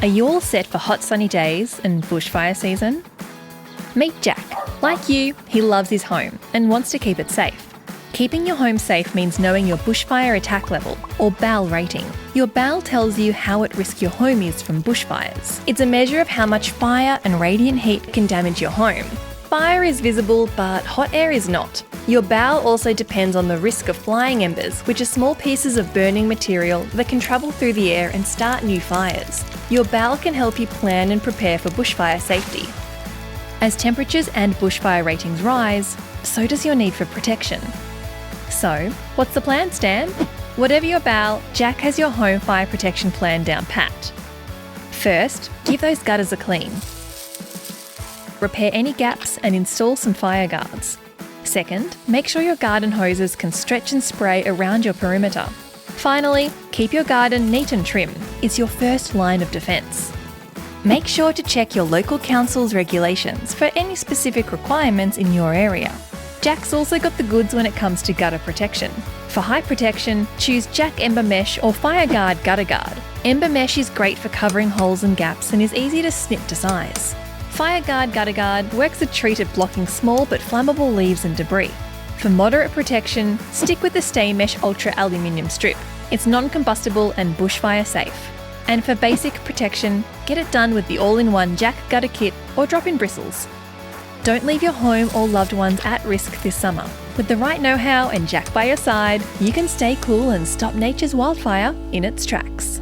Are you all set for hot sunny days and bushfire season? Meet Jack. Like you, he loves his home and wants to keep it safe. Keeping your home safe means knowing your bushfire attack level, or BAL rating. Your BAL tells you how at risk your home is from bushfires. It's a measure of how much fire and radiant heat can damage your home. Fire is visible, but hot air is not. Your BAL also depends on the risk of flying embers, which are small pieces of burning material that can travel through the air and start new fires. Your BAL can help you plan and prepare for bushfire safety. As temperatures and bushfire ratings rise, so does your need for protection. So, what's the plan, Stan? Whatever your BAL, Jack has your home fire protection plan down pat. First, give those gutters a clean. Repair any gaps and install some fire guards. Second, make sure your garden hoses can stretch and spray around your perimeter. Finally, keep your garden neat and trim. It's your first line of defence. Make sure to check your local council's regulations for any specific requirements in your area. Jack's also got the goods when it comes to gutter protection. For high protection, choose Jack Ember Mesh or FireGuard Gutter Guard. Ember Mesh is great for covering holes and gaps and is easy to snip to size. FireGuard Gutter Guard works a treat at blocking small but flammable leaves and debris. For moderate protection, stick with the Stay Mesh Ultra Aluminium Strip. It's non-combustible and bushfire safe. And for basic protection, get it done with the all-in-one Jack Gutter Kit or drop-in bristles. Don't leave your home or loved ones at risk this summer. With the right know-how and Jack by your side, you can stay cool and stop nature's wildfire in its tracks.